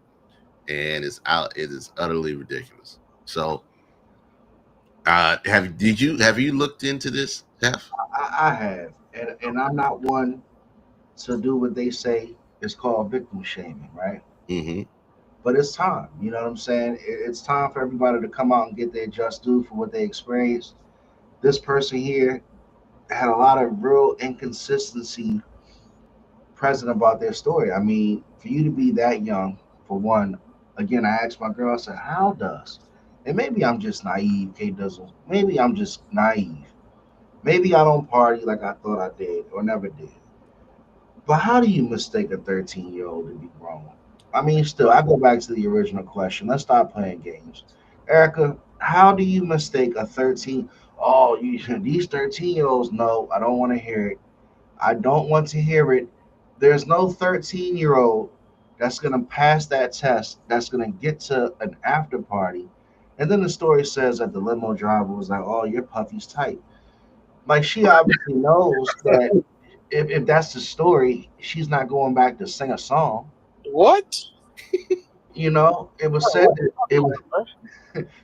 [SPEAKER 2] and it is utterly ridiculous. So, have you looked into this, Jeff?
[SPEAKER 1] I have, and I'm not one to do what they say is called victim shaming, right?
[SPEAKER 2] Mm-hmm.
[SPEAKER 1] But it's time. You know what I'm saying? It's time for everybody to come out and get their just due for what they experienced. This person here had a lot of real inconsistency present about their story. I mean, for you to be that young, for one, again, I asked my girl, I said, how does? And maybe I'm just naive, K Dizzle. Maybe I'm just naive. Maybe I don't party like I thought I did or never did. But how do you mistake a 13-year-old to be grown? I mean, still, I go back to the original question. Let's stop playing games. Erica, how do you mistake a 13? Oh, these 13-year-olds, no, I don't want to hear it. I don't want to hear it. There's no 13-year-old that's going to pass that test, that's going to get to an after party. And then the story says that the limo driver was like, oh, your puffy's tight. Like, she obviously knows that if that's the story, she's not going back to sing a song.
[SPEAKER 3] What?
[SPEAKER 1] It was said that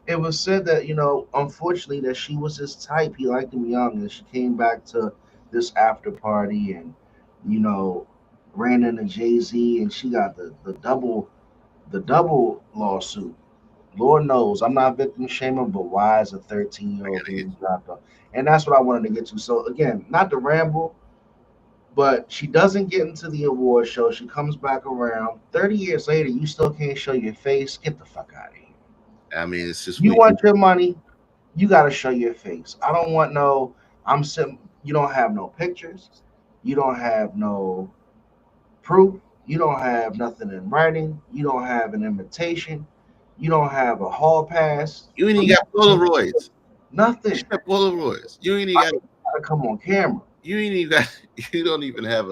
[SPEAKER 1] it was said that unfortunately that she was his type. He liked him young, and she came back to this after party and you know ran into Jay Z, and she got the double lawsuit. Lord knows I'm not victim shaming, but why is a 13-year-old being dropped off? And that's what I wanted to get to. So again, not to ramble, but she doesn't get into the award show. She comes back around 30 years later. You still can't show your face. Get the fuck out of here.
[SPEAKER 2] I mean, it's just
[SPEAKER 1] You
[SPEAKER 2] weird.
[SPEAKER 1] want your money, you got to show your face. I don't want no. I'm sitting. You don't have no pictures. You don't have no proof. You don't have nothing in writing. You don't have an invitation. You don't have a hall pass.
[SPEAKER 2] You ain't even got Polaroids.
[SPEAKER 1] Nothing.
[SPEAKER 2] You got Polaroids. You ain't even got.
[SPEAKER 1] Gotta come on camera.
[SPEAKER 2] You ain't even got. You don't even have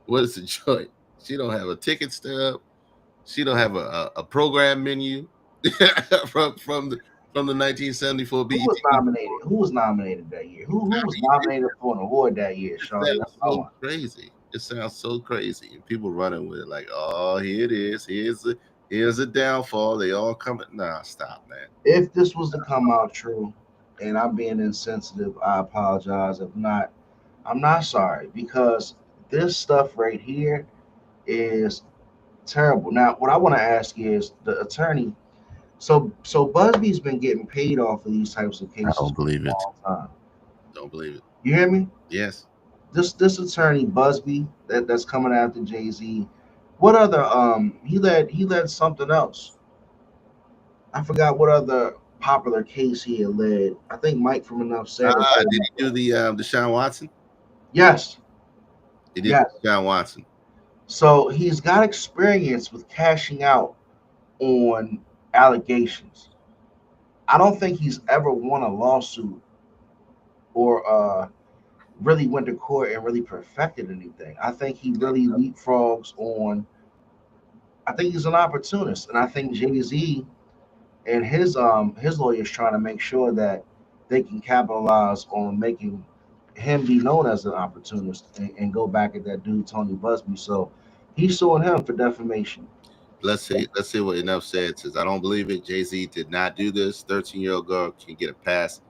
[SPEAKER 2] what is the joint? She don't have a ticket stub. She don't have a program menu from the 1974 BET.
[SPEAKER 1] Who was nominated? Who was nominated that year? Who was nominated for an award that year, Sean?
[SPEAKER 2] It
[SPEAKER 1] That's
[SPEAKER 2] sounds
[SPEAKER 1] what I
[SPEAKER 2] so
[SPEAKER 1] want.
[SPEAKER 2] crazy. It sounds so crazy, and people running with it like, "Oh, here it is. Here's a downfall. They all coming." Nah, stop, man.
[SPEAKER 1] If this was to come out true, and I'm being insensitive, I apologize. If not, I'm not sorry because this stuff right here is terrible. Now, what I want to ask you is the attorney. So Busby's been getting paid off of these types of
[SPEAKER 2] I
[SPEAKER 1] cases
[SPEAKER 2] don't
[SPEAKER 1] for
[SPEAKER 2] believe
[SPEAKER 1] a
[SPEAKER 2] it.
[SPEAKER 1] long time.
[SPEAKER 2] Don't believe it.
[SPEAKER 1] You hear me?
[SPEAKER 2] Yes.
[SPEAKER 1] This attorney Busby that's coming after Jay Z. What other he led something else. I forgot what other popular case he had led. I think Mike from Enough Said or something
[SPEAKER 2] Did
[SPEAKER 1] like
[SPEAKER 2] he do
[SPEAKER 1] that.
[SPEAKER 2] the Deshaun Watson?
[SPEAKER 1] Yes,
[SPEAKER 2] He did
[SPEAKER 1] yes.
[SPEAKER 2] Deshaun Watson.
[SPEAKER 1] So he's got experience with cashing out on allegations. I don't think he's ever won a lawsuit or really went to court and really perfected anything. I think he really leapfrogs on. I think he's an opportunist, and I think Jay Z and his lawyers trying to make sure that they can capitalize on making him be known as an opportunist and go back at that dude Tony Busby. So he's suing him for defamation.
[SPEAKER 2] Let's see what Enough said. Says I don't believe it. Jay Z did not do this. 13-year-old girl can get a pass.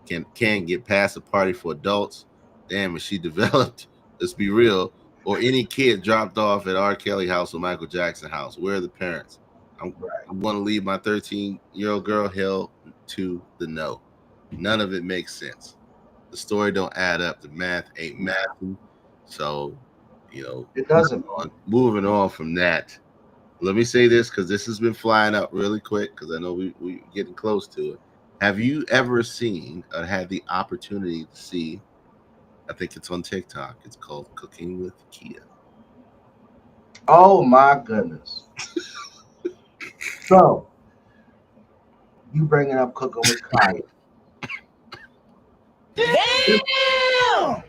[SPEAKER 2] Can get past a party for adults. Damn, if she developed, let's be real. Or any kid dropped off at R. Kelly house or Michael Jackson house. Where are the parents? I'm,
[SPEAKER 1] Right.
[SPEAKER 2] I want to leave my 13-year-old girl. Hell to the no. None of it makes sense. The story don't add up. The math ain't mathing. So, you know,
[SPEAKER 1] It doesn't.
[SPEAKER 2] moving on from that. Let me say this because this has been flying up really quick because I know we getting close to it. Have you ever seen or had the opportunity to see? I think it's on TikTok. It's called Cooking with Kia.
[SPEAKER 1] Oh my goodness. So you bringing up cooking with Kaya.
[SPEAKER 3] Damn!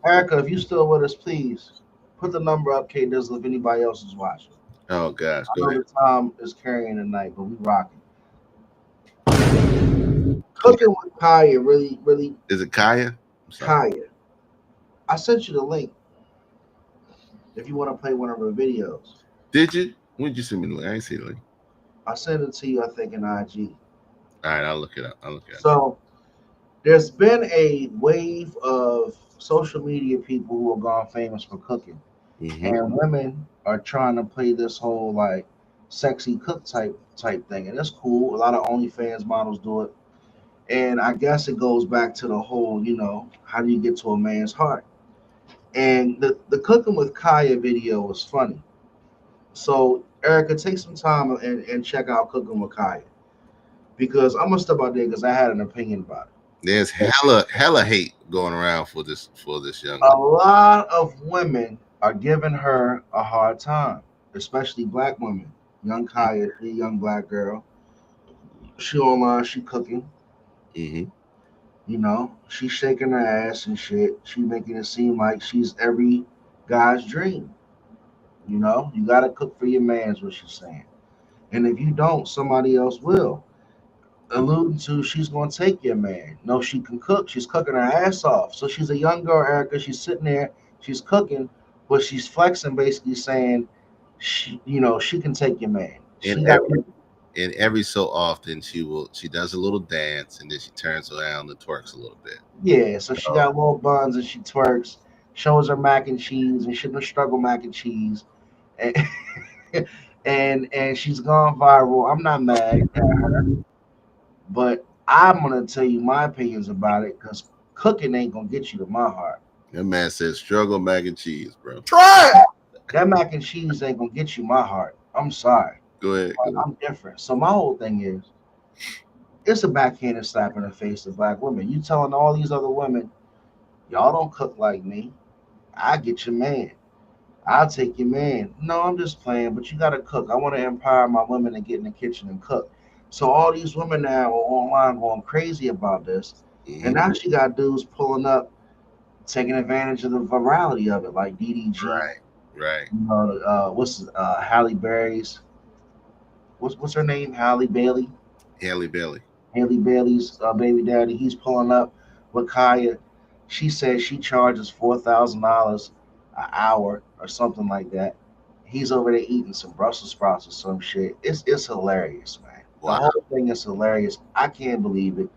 [SPEAKER 1] Erica, if you still with us, please put the number up, K Dizzle, if anybody else is watching.
[SPEAKER 2] Oh gosh,
[SPEAKER 1] I
[SPEAKER 2] go
[SPEAKER 1] know
[SPEAKER 2] ahead.
[SPEAKER 1] the time is carrying tonight, but we rocking.
[SPEAKER 2] Come
[SPEAKER 1] Cooking with Kaya, really, really
[SPEAKER 2] Is it Kaya? I'm sorry.
[SPEAKER 1] Kaya. I sent you the link if you want to play one of her videos.
[SPEAKER 2] Did you? When did you send me the link? I ain't see the link.
[SPEAKER 1] I sent it to you, I think, in IG.
[SPEAKER 2] All right, I'll look it up. I'll look it up.
[SPEAKER 1] So there's been a wave of social media people who have gone famous for cooking,
[SPEAKER 2] Mm-hmm.
[SPEAKER 1] and women are trying to play this whole like sexy cook type thing, and it's cool. A lot of OnlyFans models do it, and I guess it goes back to the whole, how do you get to a man's heart? And the cooking with Kaya video was funny. So Erica, take some time and check out cooking with Kaya because I'm gonna step out there because I had an opinion about it.
[SPEAKER 2] There's hella hate going around for this young
[SPEAKER 1] A
[SPEAKER 2] lady.
[SPEAKER 1] lot of women are giving her a hard time, especially black women. Young Kaya, she a young black girl. She online, she cooking.
[SPEAKER 2] Mm-hmm.
[SPEAKER 1] She's shaking her ass and shit. She making it seem like she's every guy's dream. You gotta cook for your man, is what she's saying. And if you don't, somebody else will. Alluding to she's gonna take your man. No, she can cook. She's cooking her ass off. So she's a young girl, Erica. She's sitting there, she's cooking, but she's flexing, basically saying she can take your man.
[SPEAKER 2] And
[SPEAKER 1] She got
[SPEAKER 2] every so often she does a little dance and then she turns around and twerks a little bit.
[SPEAKER 1] yeah, so she
[SPEAKER 2] So
[SPEAKER 1] got little buns and she twerks, shows her mac and cheese and shouldn't struggle mac and cheese. And and she's gone viral. I'm not mad at her, but I'm gonna tell you my opinions about it because cooking ain't gonna get you to my heart.
[SPEAKER 2] that man says struggle mac and cheese, bro.
[SPEAKER 3] Try it!
[SPEAKER 1] That mac and cheese ain't gonna get you my heart. I'm sorry.
[SPEAKER 2] Go ahead. Go ahead.
[SPEAKER 1] I'm different. So my whole thing is it's a backhanded slap in the face to black women. You telling all these other women, y'all don't cook like me. I get your man. I'll take your man. No, I'm just playing, but you gotta cook. I want to empower my women and get in the kitchen and cook. So all these women now are online going crazy about this. And
[SPEAKER 2] Mm-hmm.
[SPEAKER 1] now she got dudes pulling up, taking advantage of the virality of it, like DDG.
[SPEAKER 2] Right. Right.
[SPEAKER 1] What's Halle Berry's? What's her name? Halle Bailey.
[SPEAKER 2] Haley Bailey.
[SPEAKER 1] Haley Bailey's baby daddy. He's pulling up with Kaya. She says she charges $4,000 an hour or something like that. He's over there eating some Brussels sprouts or some shit. It's hilarious, man. The
[SPEAKER 2] Wow.
[SPEAKER 1] whole thing is hilarious. I can't believe it.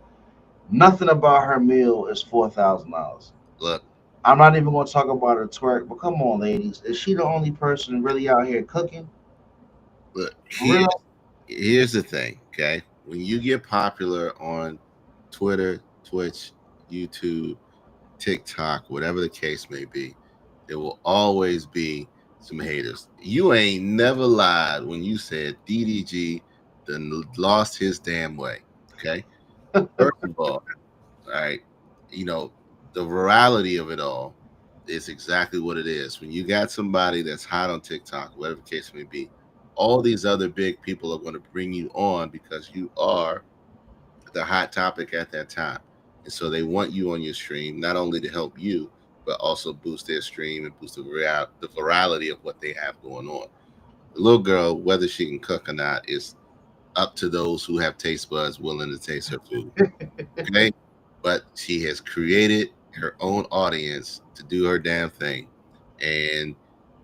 [SPEAKER 1] Nothing about her meal is $4,000.
[SPEAKER 2] Look,
[SPEAKER 1] I'm not even going to talk about her twerk, but come on, ladies, is she the only person really out here cooking?
[SPEAKER 2] look.
[SPEAKER 1] For real?
[SPEAKER 2] Here's the thing, okay? When you get popular on Twitter, Twitch, YouTube, TikTok, whatever the case may be, there will always be some haters. You ain't never lied when you said DDG done lost his damn way. Okay. First of all right, you know, the virality of it all is exactly what it is. When you got somebody that's hot on TikTok, whatever the case may be, all these other big people are going to bring you on because you are the hot topic at that time. And so they want you on your stream, not only to help you, but also boost their stream and boost the virality of what they have going on. The little girl, whether she can cook or not, is up to those who have taste buds willing to taste her food. Okay. But she has created her own audience to do her damn thing. And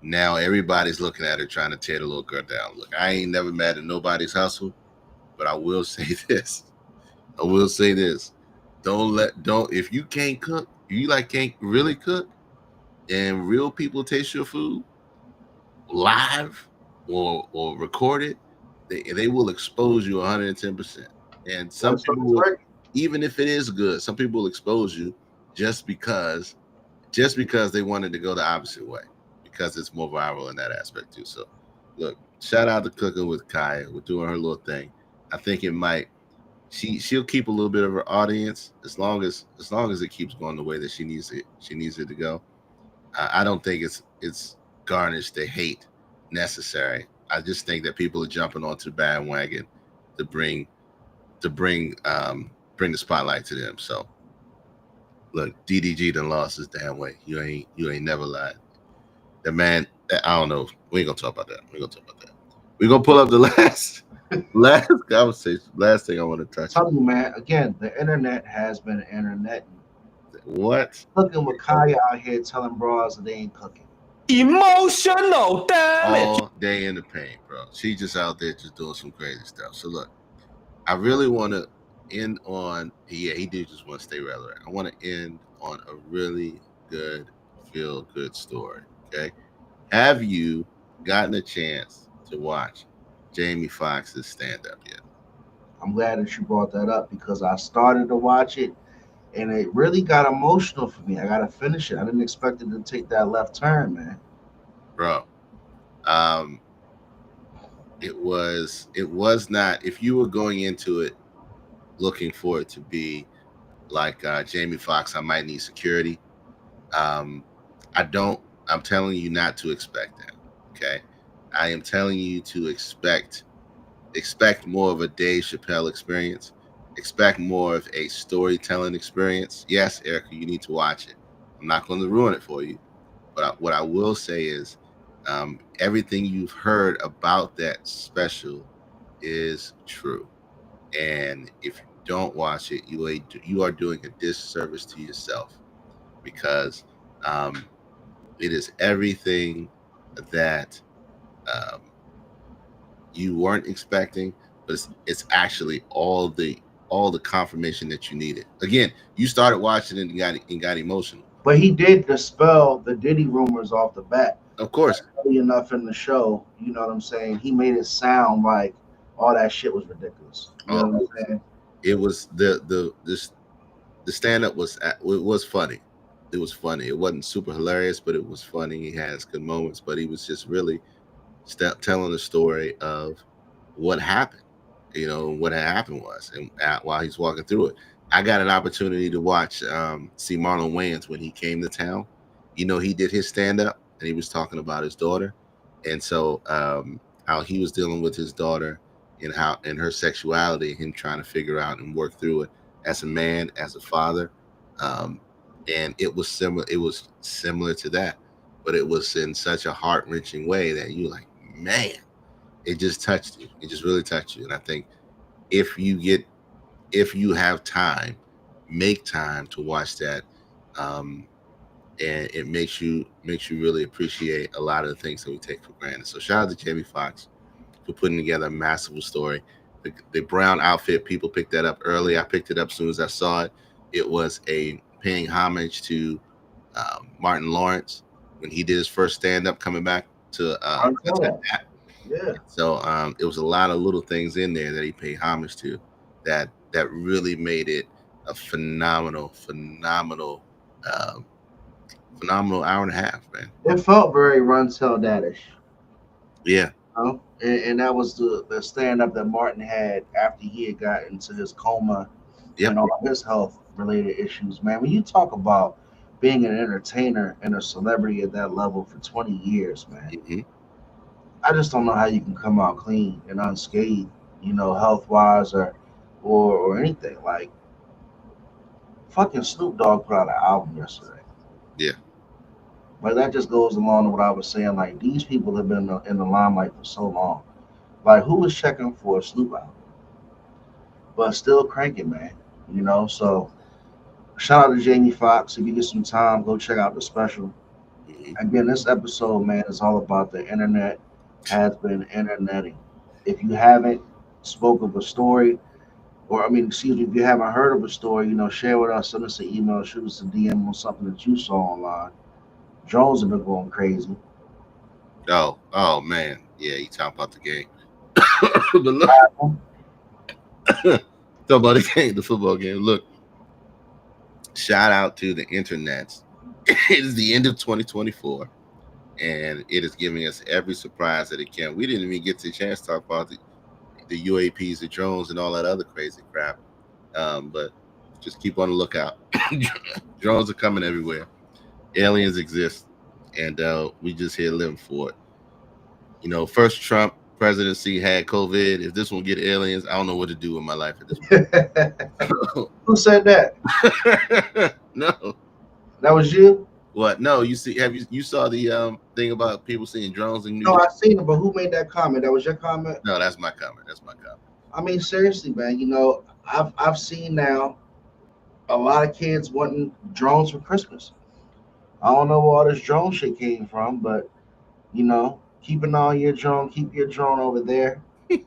[SPEAKER 2] now everybody's looking at her trying to tear the little girl down. Look, I ain't never mad at nobody's hustle, but I will say this. I will say this. Don't if you can't cook, you like can't really cook, and real people taste your food live or record it, they will expose you 110%. And some
[SPEAKER 1] So
[SPEAKER 2] people
[SPEAKER 1] it's
[SPEAKER 2] will,
[SPEAKER 1] working.
[SPEAKER 2] even if it is good, some people will expose you just because they wanted to go the opposite way because it's more viral in that aspect too. So look, shout out to Cooking with Kaya. We're doing her little thing. I think it might she'll keep a little bit of her audience as long as it keeps going the way that she needs it to go. I don't think it's garnished the hate necessary. I just think that people are jumping onto the bandwagon to bring the spotlight to them. So look, DDG done lost his damn way. You ain't never lied. The man, I don't know. We ain't gonna talk about that. We're gonna pull up the last conversation. Last thing I want to touch
[SPEAKER 1] Tell
[SPEAKER 2] on.
[SPEAKER 1] you, man, again, the internet has been internet.
[SPEAKER 2] What?
[SPEAKER 1] Looking with Kaya out here telling bras that they ain't cooking.
[SPEAKER 3] Emotional damage.
[SPEAKER 2] All day in the paint, bro. She just out there just doing some crazy stuff. So look, I really want to end on he did just want to stay relevant. I want to end on a really good feel good story. Okay. Have you gotten a chance to watch Jamie Foxx's stand up yet?
[SPEAKER 1] I'm glad that you brought that up because I started to watch it and it really got emotional for me. I got to finish it. I didn't expect it to take that left turn, man.
[SPEAKER 2] Bro. Um it was not, if you were going into it looking for it to be like Jamie Foxx, I might need security. Um, I don't. I'm telling you not to expect that. Okay, I am telling you to expect more of a Dave Chappelle experience. Expect more of a storytelling experience. Yes, Erica, you need to watch it. I'm not going to ruin it for you, but what I will say is, everything you've heard about that special is true. And if you don't watch it, you are doing a disservice to yourself because um, it is everything that um, you weren't expecting, but it's actually all the confirmation that you needed. Again, you started watching it and got emotional.
[SPEAKER 1] But he did dispel the Diddy rumors off the bat.
[SPEAKER 2] Of course,
[SPEAKER 1] Early enough in the show, you know what I'm saying? He made it sound like all that shit was ridiculous. You know what I'm saying?
[SPEAKER 2] it was the stand up it was funny. It was funny. It wasn't super hilarious, but it was funny. He has good moments, but he was just really telling the story of what happened. What had happened was, and while he's walking through it, I got an opportunity to watch see Marlon Wayans when he came to town. He did his stand up and he was talking about his daughter, and so how he was dealing with his daughter and how and her sexuality, him trying to figure out and work through it as a man, as a father. Um, and it was similar. It was similar to that, but it was in such a heart wrenching way that you like, man, it just touched you. It just really touched you. And I think if you have time, make time to watch that, um, and it makes you really appreciate a lot of the things that we take for granted. So shout out to Jamie Foxx for putting together a masterful story. If the brown outfit. People picked that up early. I picked it up as soon as I saw it. It was a paying homage to Martin Lawrence when he did his first stand-up coming back to that.
[SPEAKER 1] Yeah.
[SPEAKER 2] So it was a lot of little things in there that he paid homage to that really made it a phenomenal hour and a half, man.
[SPEAKER 1] It felt very Run Tell That-ish.
[SPEAKER 2] Yeah.
[SPEAKER 1] You know? And that was the stand-up that Martin had after he had got into his coma and all his health related issues, man. When you talk about being an entertainer and a celebrity at that level for 20 years, man,
[SPEAKER 2] Mm-hmm.
[SPEAKER 1] I just don't know how you can come out clean and unscathed, health-wise or anything. Like, fucking Snoop Dogg put out an album yesterday.
[SPEAKER 2] Yeah.
[SPEAKER 1] But that just goes along with what I was saying. Like, these people have been in the limelight for so long. Like, who was checking for a Snoop album? But still cranking, man. So shout out to Jamie Foxx. If you get some time, go check out the special. Again, this episode, man, is all about the internet has been interneting. If you haven't spoke of a story, if you haven't heard of a story, share with us, send us an email, shoot us a DM on something that you saw online. Drones have been going crazy.
[SPEAKER 2] Oh man. Yeah, you talk about the game. But look, talk about the game, the football game. Look, shout out to the internet. It is the end of 2024, and it is giving us every surprise that it can. We didn't even get the chance to talk about the UAPs, the drones, and all that other crazy crap. But just keep on the lookout. Drones are coming everywhere. Aliens exist, and we just here living for it. First Trump presidency had COVID. If this one get aliens, I don't know what to do with my life at this point.
[SPEAKER 1] Who said that?
[SPEAKER 2] No.
[SPEAKER 1] That was you?
[SPEAKER 2] What? No, you saw the thing about people seeing drones in New
[SPEAKER 1] No,
[SPEAKER 2] York?
[SPEAKER 1] I seen it, but who made that comment? That was your comment?
[SPEAKER 2] No, that's my comment.
[SPEAKER 1] I mean, seriously, man, I've seen now a lot of kids wanting drones for Christmas. I don't know where all this drone shit came from, but keep an eye on your drone, keep your drone over there. If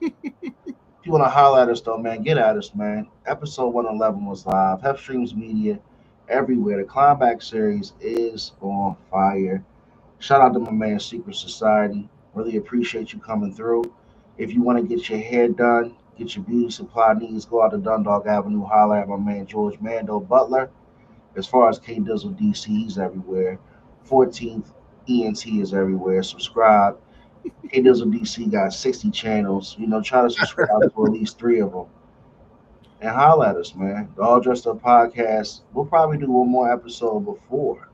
[SPEAKER 1] you want to holler at us though, man, get at us, man. Episode 111 was live. Hef Streams Media everywhere. The Climbback series is on fire. Shout out to my man Secret Society. Really appreciate you coming through. If you want to get your hair done, get your beauty supply needs, go out to Dundalk Avenue, holler at my man George Mando Butler. As far as K Dizzle DC, he's everywhere. 14th ENT is everywhere. Subscribe. K Dizzle DC got 60 channels. Try to subscribe to at least 3 of them. And holler at us, man. The All Dressed Up Podcast. We'll probably do one more episode before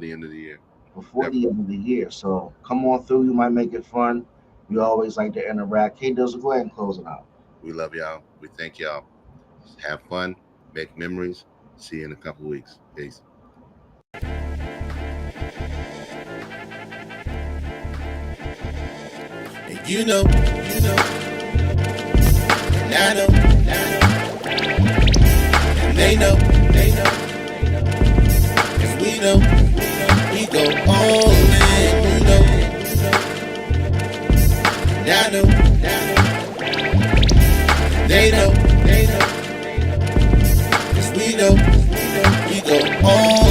[SPEAKER 2] the end of the year.
[SPEAKER 1] The end of the year. So come on through. You might make it fun. We always like to interact. K Dizzle, go ahead and close it out.
[SPEAKER 2] We love y'all. We thank y'all. Have fun. Make memories. See you in a couple weeks. Peace. And you know, and I know, and they know, and we know, we go all in, and I know, they know, 'cause we know, we go all